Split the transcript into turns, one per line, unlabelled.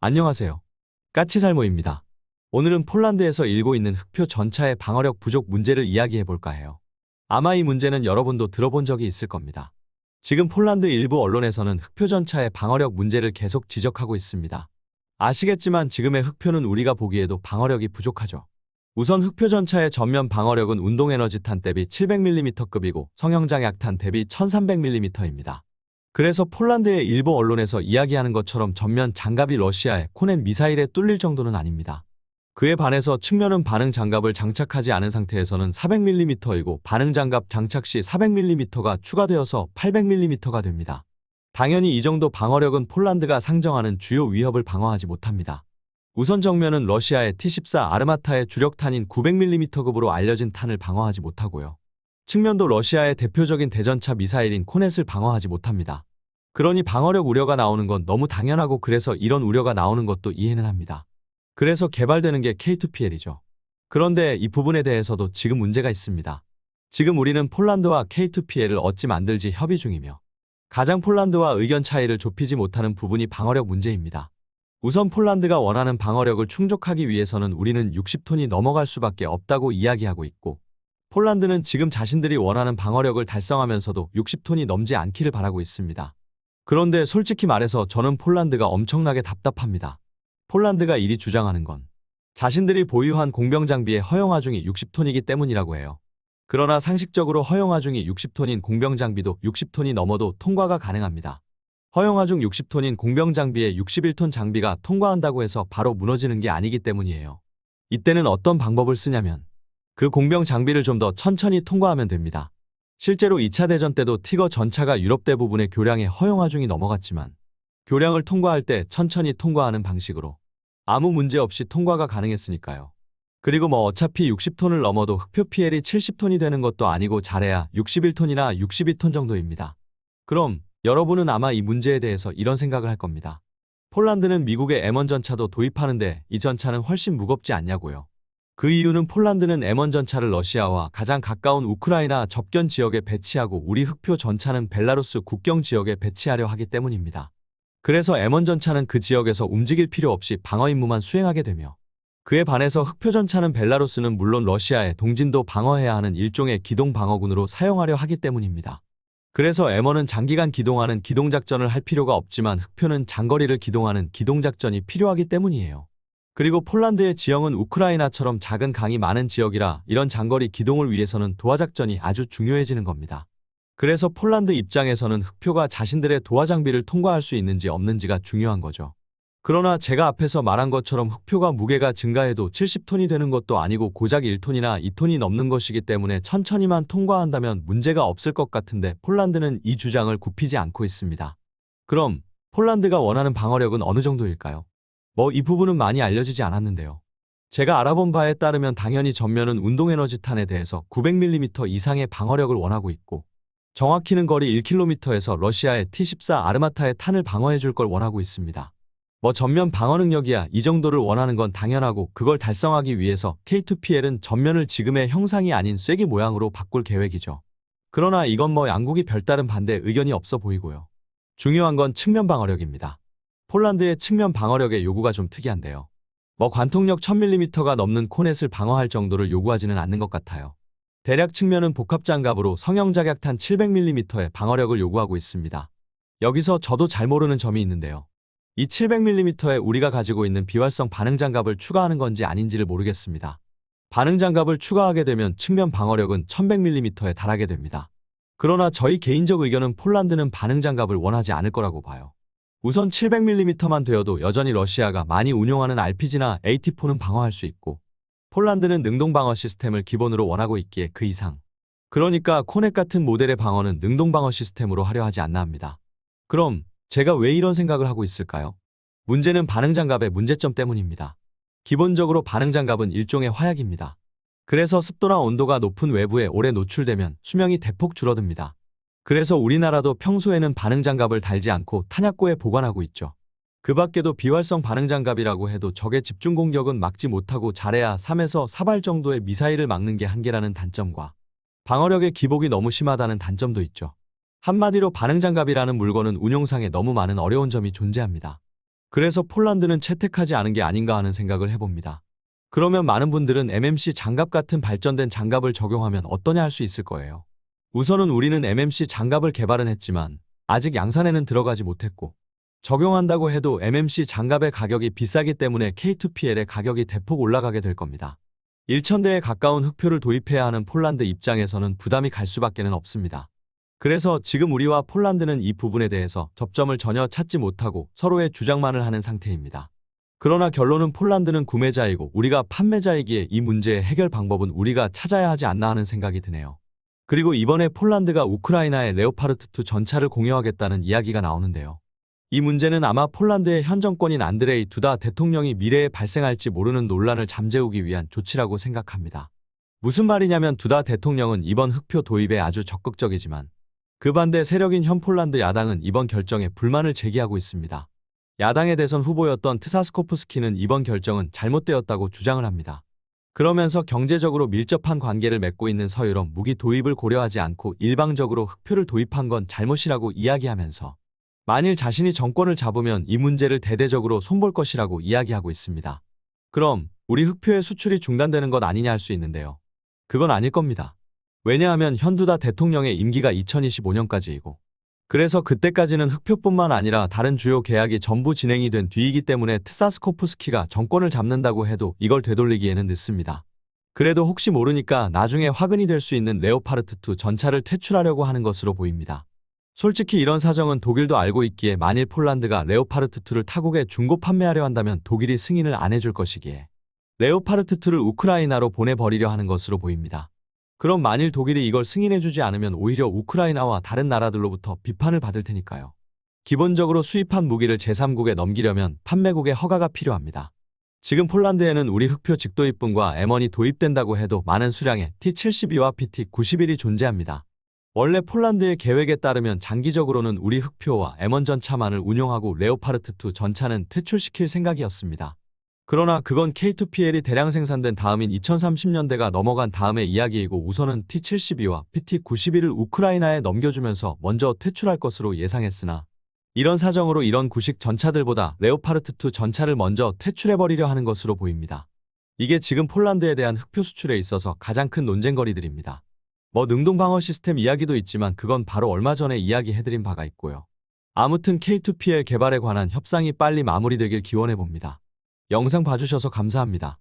안녕하세요. 까치살모입니다. 오늘은 폴란드에서 일고 있는 흑표 전차의 방어력 부족 문제를 이야기해 볼까 해요. 아마 이 문제는 여러분도 들어본 적이 있을 겁니다. 지금 폴란드 일부 언론에서는 흑표 전차의 방어력 문제를 계속 지적하고 있습니다. 아시겠지만 지금의 흑표는 우리가 보기에도 방어력이 부족하죠. 우선 흑표 전차의 전면 방어력은 운동에너지탄 대비 700mm급이고 성형장 약탄 대비 1300mm입니다. 그래서 폴란드의 일부 언론에서 이야기하는 것처럼 전면 장갑이 러시아의 코넷 미사일에 뚫릴 정도는 아닙니다. 그에 반해서 측면은 반응 장갑을 장착하지 않은 상태에서는 400mm이고 반응 장갑 장착 시 400mm가 추가되어서 800mm가 됩니다. 당연히 이 정도 방어력은 폴란드가 상정하는 주요 위협을 방어하지 못합니다. 우선 정면은 러시아의 T-14 아르마타의 주력탄인 900mm급으로 알려진 탄을 방어하지 못하고요. 측면도 러시아의 대표적인 대전차 미사일인 코넷을 방어하지 못합니다. 그러니 방어력 우려가 나오는 건 너무 당연하고 그래서 이런 우려가 나오는 것도 이해는 합니다. 그래서 개발되는 게 K2PL이죠. 그런데 이 부분에 대해서도 지금 문제가 있습니다. 지금 우리는 폴란드와 K2PL을 어찌 만들지 협의 중이며 가장 폴란드와 의견 차이를 좁히지 못하는 부분이 방어력 문제입니다. 우선 폴란드가 원하는 방어력을 충족하기 위해서는 우리는 60톤이 넘어갈 수밖에 없다고 이야기하고 있고 폴란드는 지금 자신들이 원하는 방어력을 달성하면서도 60톤이 넘지 않기를 바라고 있습니다. 그런데 솔직히 말해서 저는 폴란드가 엄청나게 답답합니다. 폴란드가 이리 주장하는 건 자신들이 보유한 공병 장비의 허용하중이 60톤이기 때문이라고 해요. 그러나 상식적으로 허용하중이 60톤인 공병 장비도 60톤이 넘어도 통과가 가능합니다. 허용하중 60톤인 공병 장비에 61톤 장비가 통과한다고 해서 바로 무너지는 게 아니기 때문이에요. 이때는 어떤 방법을 쓰냐면 그 공병 장비를 좀 더 천천히 통과하면 됩니다. 실제로 2차 대전 때도 티거 전차가 유럽 대부분의 교량에 허용하중이 넘어갔지만 교량을 통과할 때 천천히 통과하는 방식으로 아무 문제 없이 통과가 가능했으니까요. 그리고 어차피 60톤을 넘어도 흑표 PL이 70톤이 되는 것도 아니고 잘해야 61톤이나 62톤 정도입니다. 그럼 여러분은 아마 이 문제에 대해서 이런 생각을 할 겁니다. 폴란드는 미국의 M1 전차도 도입하는데 이 전차는 훨씬 무겁지 않냐고요. 그 이유는 폴란드는 M1 전차를 러시아와 가장 가까운 우크라이나 접견 지역에 배치하고 우리 흑표 전차는 벨라루스 국경 지역에 배치하려 하기 때문입니다. 그래서 M1 전차는 그 지역에서 움직일 필요 없이 방어 임무만 수행하게 되며 그에 반해서 흑표 전차는 벨라루스는 물론 러시아의 동진도 방어해야 하는 일종의 기동 방어군으로 사용하려 하기 때문입니다. 그래서 M1은 장기간 기동하는 기동작전을 할 필요가 없지만 흑표는 장거리를 기동하는 기동작전이 필요하기 때문이에요. 그리고 폴란드의 지형은 우크라이나처럼 작은 강이 많은 지역이라 이런 장거리 기동을 위해서는 도하작전이 아주 중요해지는 겁니다. 그래서 폴란드 입장에서는 흑표가 자신들의 도하 장비를 통과할 수 있는지 없는지가 중요한 거죠. 그러나 제가 앞에서 말한 것처럼 흑표가 무게가 증가해도 70톤이 되는 것도 아니고 고작 1톤이나 2톤이 넘는 것이기 때문에 천천히만 통과한다면 문제가 없을 것 같은데 폴란드는 이 주장을 굽히지 않고 있습니다. 그럼 폴란드가 원하는 방어력은 어느 정도일까요? 이 부분은 많이 알려지지 않았는데요. 제가 알아본 바에 따르면 당연히 전면은 운동에너지탄에 대해서 900mm 이상의 방어력을 원하고 있고 정확히는 거리 1km에서 러시아의 T-14 아르마타의 탄을 방어해줄 걸 원하고 있습니다. 전면 방어 능력이야 이 정도를 원하는 건 당연하고 그걸 달성하기 위해서 K2PL은 전면을 지금의 형상이 아닌 쐐기 모양으로 바꿀 계획이죠. 그러나 이건 양국이 별다른 반대 의견이 없어 보이고요. 중요한 건 측면 방어력입니다. 폴란드의 측면 방어력의 요구가 좀 특이한데요. 관통력 1000mm가 넘는 코넷을 방어할 정도를 요구하지는 않는 것 같아요. 대략 측면은 복합장갑으로 성형자약탄 700mm의 방어력을 요구하고 있습니다. 여기서 저도 잘 모르는 점이 있는데요. 이 700mm에 우리가 가지고 있는 비활성 반응장갑을 추가하는 건지 아닌지를 모르겠습니다. 반응장갑을 추가하게 되면 측면 방어력은 1100mm에 달하게 됩니다. 그러나 저희 개인적 의견은 폴란드는 반응장갑을 원하지 않을 거라고 봐요. 우선 700mm만 되어도 여전히 러시아가 많이 운용하는 RPG나 AT4는 방어할 수 있고 폴란드는 능동방어 시스템을 기본으로 원하고 있기에 그 이상. 그러니까 코넷 같은 모델의 방어는 능동방어 시스템으로 하려 하지 않나 합니다. 그럼 제가 왜 이런 생각을 하고 있을까요? 문제는 반응장갑의 문제점 때문입니다. 기본적으로 반응장갑은 일종의 화약입니다. 그래서 습도나 온도가 높은 외부에 오래 노출되면 수명이 대폭 줄어듭니다. 그래서 우리나라도 평소에는 반응장갑을 달지 않고 탄약고에 보관하고 있죠. 그 밖에도 비활성 반응장갑이라고 해도 적의 집중 공격은 막지 못하고 잘해야 3에서 4발 정도의 미사일을 막는 게 한계라는 단점과 방어력의 기복이 너무 심하다는 단점도 있죠. 한마디로 반응장갑이라는 물건은 운용상에 너무 많은 어려운 점이 존재합니다. 그래서 폴란드는 채택하지 않은 게 아닌가 하는 생각을 해봅니다. 그러면 많은 분들은 MMC 장갑 같은 발전된 장갑을 적용하면 어떠냐 할 수 있을 거예요. 우선은 우리는 MMC 장갑을 개발은 했지만 아직 양산에는 들어가지 못했고, 적용한다고 해도 MMC 장갑의 가격이 비싸기 때문에 K2PL의 가격이 대폭 올라가게 될 겁니다. 1,000대에 가까운 흑표를 도입해야 하는 폴란드 입장에서는 부담이 갈 수밖에는 없습니다. 그래서 지금 우리와 폴란드는 이 부분에 대해서 접점을 전혀 찾지 못하고 서로의 주장만을 하는 상태입니다. 그러나 결론은 폴란드는 구매자이고 우리가 판매자이기에 이 문제의 해결 방법은 우리가 찾아야 하지 않나 하는 생각이 드네요. 그리고 이번에 폴란드가 우크라이나에 레오파르트2 전차를 공여하겠다는 이야기가 나오는데요. 이 문제는 아마 폴란드의 현 정권인 안드레이 두다 대통령이 미래에 발생할지 모르는 논란을 잠재우기 위한 조치라고 생각합니다. 무슨 말이냐면 두다 대통령은 이번 흑표 도입에 아주 적극적이지만 그 반대 세력인 현 폴란드 야당은 이번 결정에 불만을 제기하고 있습니다. 야당의 대선 후보였던 트사스코프스키는 이번 결정은 잘못되었다고 주장을 합니다. 그러면서 경제적으로 밀접한 관계를 맺고 있는 서유럽 무기 도입을 고려하지 않고 일방적으로 흑표를 도입한 건 잘못이라고 이야기하면서 만일 자신이 정권을 잡으면 이 문제를 대대적으로 손볼 것이라고 이야기하고 있습니다. 그럼 우리 흑표의 수출이 중단되는 것 아니냐 할 수 있는데요. 그건 아닐 겁니다. 왜냐하면 현두다 대통령의 임기가 2025년까지이고 그래서 그때까지는 흑표뿐만 아니라 다른 주요 계약이 전부 진행이 된 뒤이기 때문에 트사스코프스키가 정권을 잡는다고 해도 이걸 되돌리기에는 늦습니다. 그래도 혹시 모르니까 나중에 화근이 될 수 있는 레오파르트2 전차를 퇴출하려고 하는 것으로 보입니다. 솔직히 이런 사정은 독일도 알고 있기에 만일 폴란드가 레오파르트2를 타국에 중고 판매하려 한다면 독일이 승인을 안 해줄 것이기에 레오파르트2를 우크라이나로 보내버리려 하는 것으로 보입니다. 그럼 만일 독일이 이걸 승인해주지 않으면 오히려 우크라이나와 다른 나라들로부터 비판을 받을 테니까요. 기본적으로 수입한 무기를 제3국에 넘기려면 판매국의 허가가 필요합니다. 지금 폴란드에는 우리 흑표 직도입분과 M1이 도입된다고 해도 많은 수량의 T-72와 PT-91이 존재합니다. 원래 폴란드의 계획에 따르면 장기적으로는 우리 흑표와 M1 전차만을 운용하고 레오파르트2 전차는 퇴출시킬 생각이었습니다. 그러나 그건 K2PL이 대량 생산된 다음인 2030년대가 넘어간 다음의 이야기이고 우선은 T-72와 PT-91을 우크라이나에 넘겨주면서 먼저 퇴출할 것으로 예상했으나 이런 사정으로 이런 구식 전차들보다 레오파르트2 전차를 먼저 퇴출해버리려 하는 것으로 보입니다. 이게 지금 폴란드에 대한 흑표 수출에 있어서 가장 큰 논쟁거리들입니다. 능동방어 시스템 이야기도 있지만 그건 바로 얼마 전에 이야기해드린 바가 있고요. 아무튼 K2PL 개발에 관한 협상이 빨리 마무리되길 기원해봅니다. 영상 봐주셔서 감사합니다.